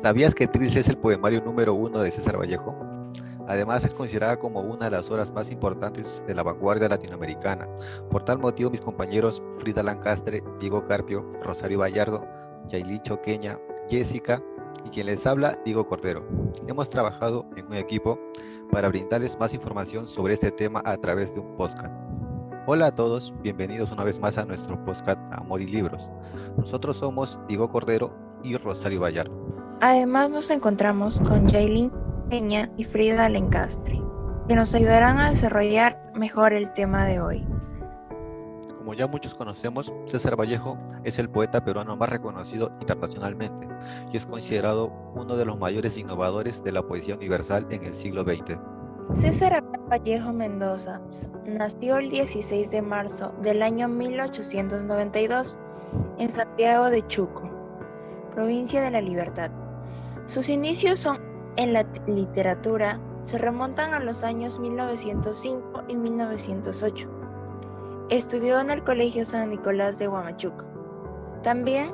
¿Sabías que Trilce es el poemario número uno de César Vallejo? Además, es considerada como una de las obras más importantes de la vanguardia latinoamericana. Por tal motivo, mis compañeros Frida Lancastre, Diego Carpio, Rosario Vallardo, Yailin Choqueña, Jessica y quien les habla, Diego Cordero. Hemos trabajado en un equipo para brindarles más información sobre este tema a través de un podcast. Hola a todos, bienvenidos una vez más a nuestro podcast Amor y Libros. Nosotros somos Diego Cordero y Rosario Vallardo. Además nos encontramos con Yailin Peña y Frida Lencastre, que nos ayudarán a desarrollar mejor el tema de hoy. Como ya muchos conocemos, César Vallejo es el poeta peruano más reconocido internacionalmente y es considerado uno de los mayores innovadores de la poesía universal en el siglo XX. César Vallejo Mendoza nació el 16 de marzo del año 1892 en Santiago de Chuco, provincia de La Libertad. Sus inicios en la literatura se remontan a los años 1905 y 1908. Estudió en el Colegio San Nicolás de Huamachuco. También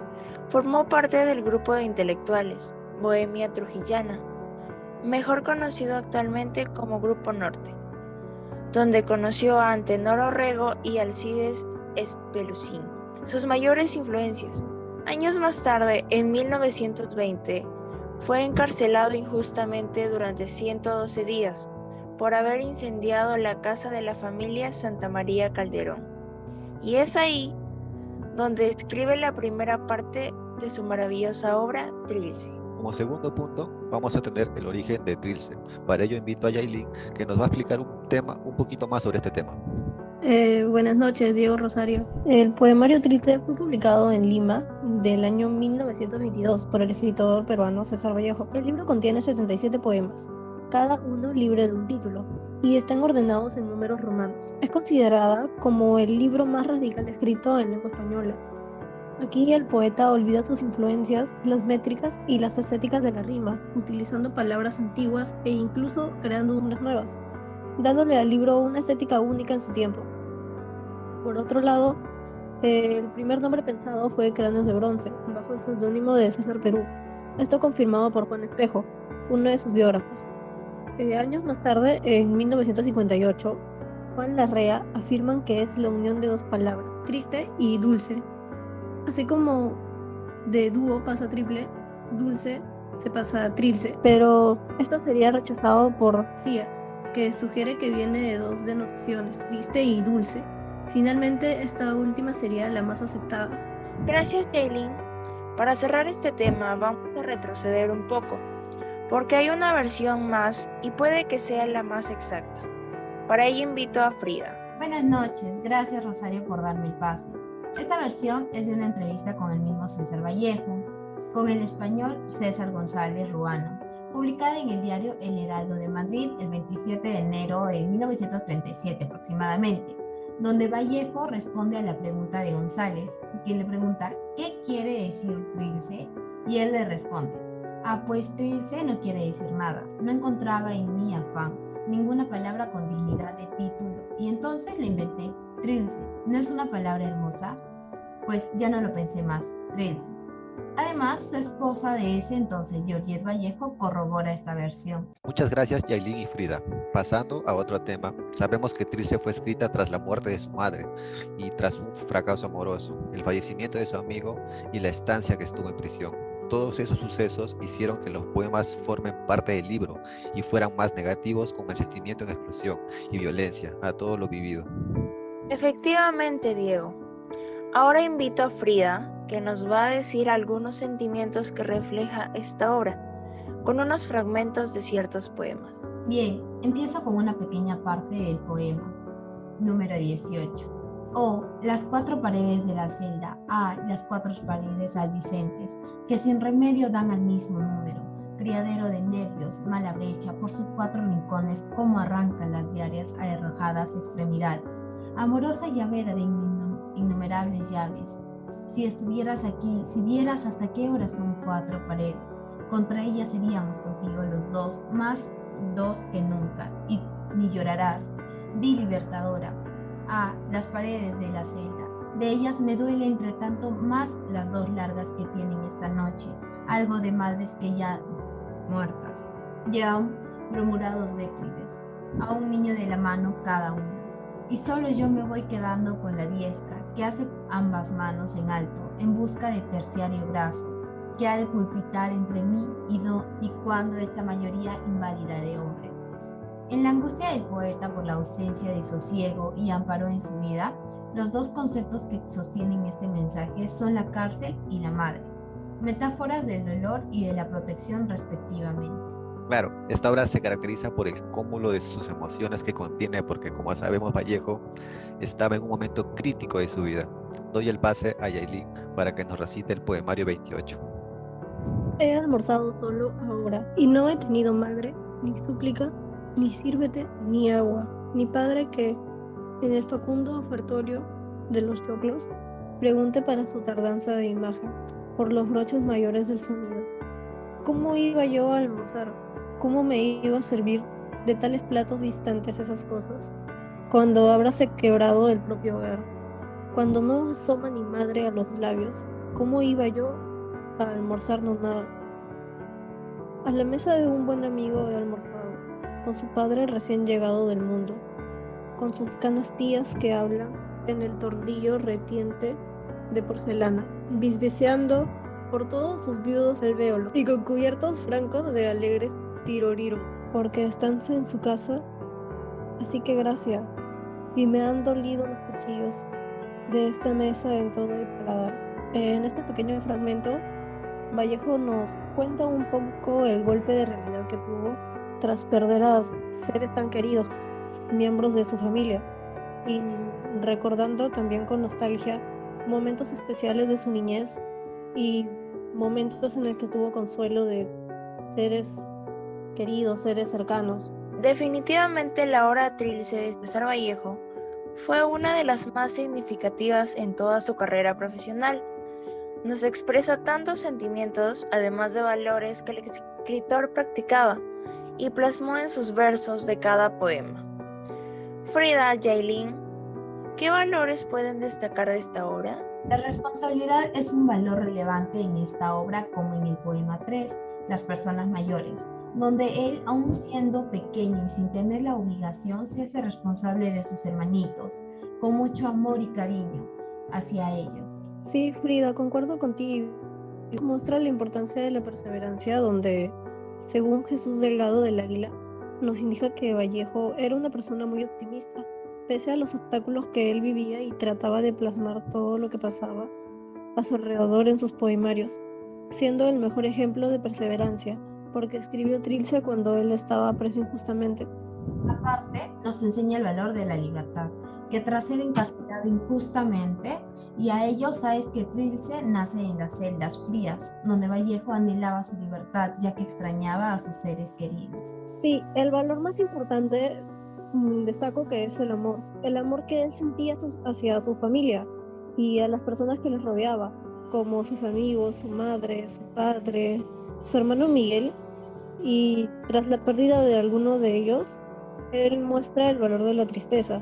formó parte del grupo de intelectuales Bohemia Trujillana, mejor conocido actualmente como Grupo Norte, donde conoció a Antenor Orrego y Alcides Espelucín. Sus mayores influencias. Años más tarde, en 1920, fue encarcelado injustamente durante 112 días por haber incendiado la casa de la familia Santa María Calderón. Y es ahí donde escribe la primera parte de su maravillosa obra, Trilce. Como segundo punto, vamos a tener el origen de Trilce. Para ello invito a Yailin, que nos va a explicar un poquito más sobre este tema. Buenas noches, Diego Rosario. El poemario Trilce fue publicado en Lima del año 1922 por el escritor peruano César Vallejo. El libro contiene 77 poemas, cada uno libre de un título, y están ordenados en números romanos. Es considerada como el libro más radical escrito en lengua española. Aquí el poeta olvida sus influencias, las métricas y las estéticas de la rima, utilizando palabras antiguas e incluso creando unas nuevas, dándole al libro una estética única en su tiempo. Por otro lado, el primer nombre pensado fue Cráneos de Bronce, bajo el seudónimo de César Perú. Esto confirmado por Juan Espejo, uno de sus biógrafos. Años más tarde, en 1958, Juan Larrea afirman que es la unión de dos palabras, triste y dulce. Así como de dúo pasa triple, dulce se pasa a trilce, pero esto sería rechazado por Cía, que sugiere que viene de dos denotaciones, triste y dulce. Finalmente, esta última sería la más aceptada. Gracias, Yailin. Para cerrar este tema, vamos a retroceder un poco, porque hay una versión más y puede que sea la más exacta. Para ello invito a Frida. Buenas noches, gracias Rosario por darme el pase. Esta versión es de una entrevista con el mismo César Vallejo, con el español César González Ruano, publicada en el diario El Heraldo de Madrid el 27 de enero de 1937 aproximadamente, donde Vallejo responde a la pregunta de González, quien le pregunta ¿qué quiere decir Trilce? Y él le responde, pues Trilce no quiere decir nada, no encontraba en mi afán ninguna palabra con dignidad de título, y entonces le inventé, Trilce, ¿no es una palabra hermosa? Pues ya no lo pensé más, Trilce. Además, su esposa de ese entonces, Georgette Vallejo, corrobora esta versión. Muchas gracias, Yailin y Frida. Pasando a otro tema, sabemos que Trilce fue escrita tras la muerte de su madre y tras un fracaso amoroso, el fallecimiento de su amigo y la estancia que estuvo en prisión. Todos esos sucesos hicieron que los poemas formen parte del libro y fueran más negativos, con el sentimiento de exclusión y violencia a todo lo vivido. Efectivamente, Diego. Ahora invito a Frida, que nos va a decir algunos sentimientos que refleja esta obra, con unos fragmentos de ciertos poemas. Bien, empiezo con una pequeña parte del poema, número 18. Las cuatro paredes de la celda, las cuatro paredes albicentes, que sin remedio dan al mismo número, criadero de nervios, mala brecha, por sus cuatro rincones, cómo arrancan las diarias a arrojadas extremidades, amorosa llavera de innumerables llaves. Si estuvieras aquí, si vieras hasta qué hora son cuatro paredes, contra ellas seríamos contigo los dos, más dos que nunca, y ni llorarás, di libertadora, las paredes de la celda, de ellas me duele entre tanto más las dos largas que tienen esta noche, algo de madres que ya muertas, llevan murmurados declives, a un niño de la mano cada uno. Y solo yo me voy quedando con la diestra, que hace ambas manos en alto, en busca de terciario brazo, que ha de pulpitar entre mí y cuando esta mayoría inválida de hombre. En la angustia del poeta por la ausencia de sosiego y amparo en su vida, los dos conceptos que sostienen este mensaje son la cárcel y la madre, metáforas del dolor y de la protección respectivamente. Claro, esta obra se caracteriza por el cúmulo de sus emociones que contiene, porque como sabemos, Vallejo estaba en un momento crítico de su vida. Doy el pase a Yailin para que nos recite el poemario 28. He almorzado solo ahora, y no he tenido madre, ni súplica, ni sírvete, ni agua, ni padre que, en el facundo ofertorio de los choclos, pregunte para su tardanza de imagen, por los broches mayores del sonido. ¿Cómo iba yo a almorzar? ¿Cómo me iba a servir de tales platos distantes esas cosas? Cuando habráse quebrado el propio hogar, cuando no asoma ni madre a los labios, ¿cómo iba yo a almorzar no nada? A la mesa de un buen amigo he almorzado, con su padre recién llegado del mundo, con sus canas tías que hablan en el tordillo retiente de porcelana, bisbeceando por todos sus viudos alvéolos y con cubiertos francos de alegres tiroriro, porque están en su casa, así que gracias, y me han dolido los cuchillos de esta mesa en todo el paladar. En este pequeño fragmento, Vallejo nos cuenta un poco el golpe de realidad que tuvo tras perder a seres tan queridos, miembros de su familia, y recordando también con nostalgia momentos especiales de su niñez y momentos en el que tuvo consuelo de seres queridos, seres cercanos. Definitivamente la obra Trilce de César Vallejo fue una de las más significativas en toda su carrera profesional. Nos expresa tantos sentimientos, además de valores que el escritor practicaba y plasmó en sus versos de cada poema. Frida, Yailin, ¿qué valores pueden destacar de esta obra? La responsabilidad es un valor relevante en esta obra, como en el poema 3, Las personas mayores, donde él, aun siendo pequeño y sin tener la obligación, se hace responsable de sus hermanitos, con mucho amor y cariño hacia ellos. Sí, Frida, concuerdo contigo. Muestra la importancia de la perseverancia, donde, según Jesús Delgado del Águila, nos indica que Vallejo era una persona muy optimista, pese a los obstáculos que él vivía, y trataba de plasmar todo lo que pasaba a su alrededor en sus poemarios, siendo el mejor ejemplo de perseverancia, porque escribió Trilce cuando él estaba preso injustamente. Aparte, nos enseña el valor de la libertad, que tras ser encarcelado injustamente, y a ello sabes que Trilce nace en las celdas frías, donde Vallejo anhelaba su libertad, ya que extrañaba a sus seres queridos. Sí, el valor más importante destaco que es el amor que él sentía hacia su familia y a las personas que les rodeaba, como sus amigos, su madre, su padre, su hermano Miguel, y tras la pérdida de alguno de ellos, él muestra el valor de la tristeza,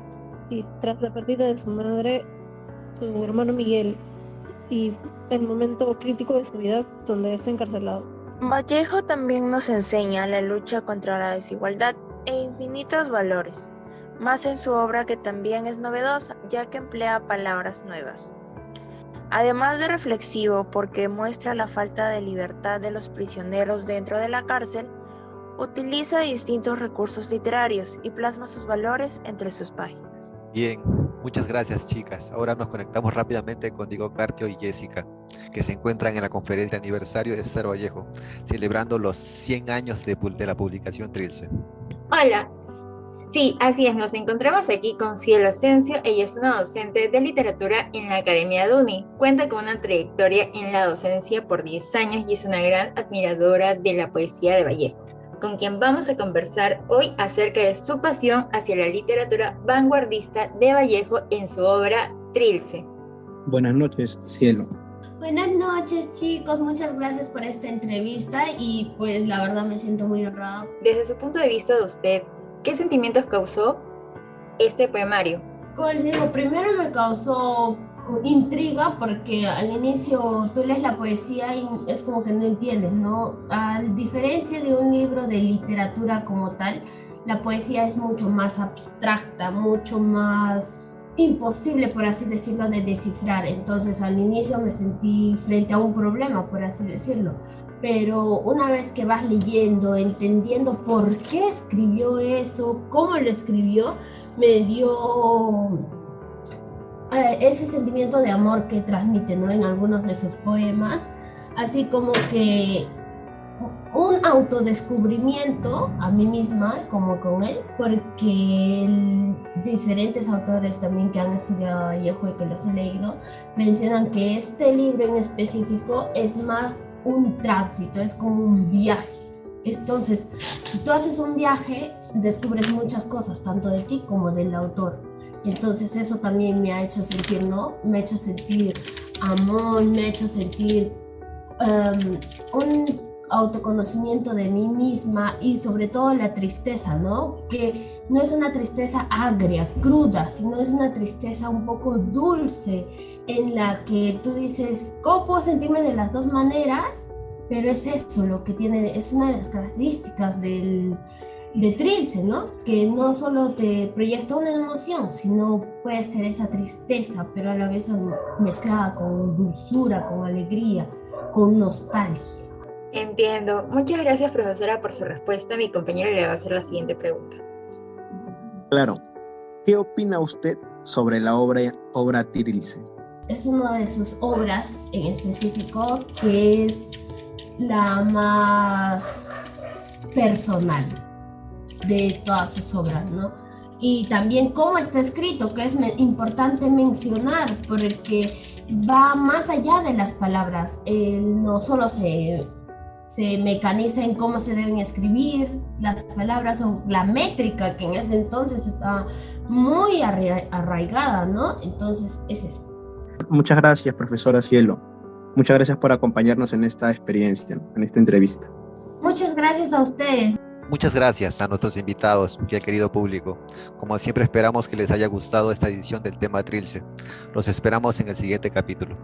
y tras la pérdida de su madre, su hermano Miguel, y el momento crítico de su vida donde está encarcelado. Vallejo también nos enseña la lucha contra la desigualdad e infinitos valores, más en su obra, que también es novedosa, ya que emplea palabras nuevas. Además de reflexivo, porque muestra la falta de libertad de los prisioneros dentro de la cárcel, utiliza distintos recursos literarios y plasma sus valores entre sus páginas. Bien, muchas gracias, chicas. Ahora nos conectamos rápidamente con Diego Carpio y Jessica, que se encuentran en la conferencia de aniversario de César Vallejo, celebrando los 100 años de la publicación Trilce. Hola. Sí, así es, nos encontramos aquí con Cielo Asensio. Ella es una docente de literatura en la Academia Duni. Cuenta con una trayectoria en la docencia por 10 años y es una gran admiradora de la poesía de Vallejo, con quien vamos a conversar hoy acerca de su pasión hacia la literatura vanguardista de Vallejo en su obra Trilce. Buenas noches, Cielo. Buenas noches, chicos, muchas gracias por esta entrevista y pues la verdad me siento muy honrada. Desde su punto de vista de usted, ¿qué sentimientos causó este poemario? Como les digo, primero me causó intriga porque al inicio tú lees la poesía y es como que no entiendes, ¿no? A diferencia de un libro de literatura como tal, la poesía es mucho más abstracta, mucho más imposible, por así decirlo, de descifrar. Entonces al inicio me sentí frente a un problema, por así decirlo. Pero una vez que vas leyendo, entendiendo por qué escribió eso, cómo lo escribió, me dio ese sentimiento de amor que transmite, ¿no? En algunos de sus poemas, así como que un autodescubrimiento a mí misma, como con él, porque diferentes autores también que han estudiado a Vallejo y que los he leído, mencionan que este libro en específico es más un tránsito, es como un viaje. Entonces, si tú haces un viaje, descubres muchas cosas, tanto de ti como del autor. Y entonces eso también me ha hecho sentir, ¿no? Me ha hecho sentir amor, me ha hecho sentir un autoconocimiento de mí misma y sobre todo la tristeza, ¿no? Que no es una tristeza agria, cruda, sino es una tristeza un poco dulce en la que tú dices, ¿cómo puedo sentirme de las dos maneras? Pero es eso lo que tiene, es una de las características de Trilce, ¿no? Que no solo te proyecta una emoción, sino puede ser esa tristeza, pero a la vez mezclada con dulzura, con alegría, con nostalgia. Entiendo. Muchas gracias, profesora, por su respuesta. Mi compañero le va a hacer la siguiente pregunta. Claro. ¿Qué opina usted sobre la obra Trilce? Es una de sus obras en específico que es la más personal de todas sus obras, ¿no? Y también cómo está escrito, que es importante mencionar, porque va más allá de las palabras. No solo se mecaniza en cómo se deben escribir las palabras o la métrica, que en ese entonces estaba muy arraigada, ¿no? Entonces es esto. Muchas gracias, profesora Cielo. Muchas gracias por acompañarnos en esta experiencia, en esta entrevista. Muchas gracias a ustedes. Muchas gracias a nuestros invitados y al querido público. Como siempre esperamos que les haya gustado esta edición del tema Trilce. Los esperamos en el siguiente capítulo.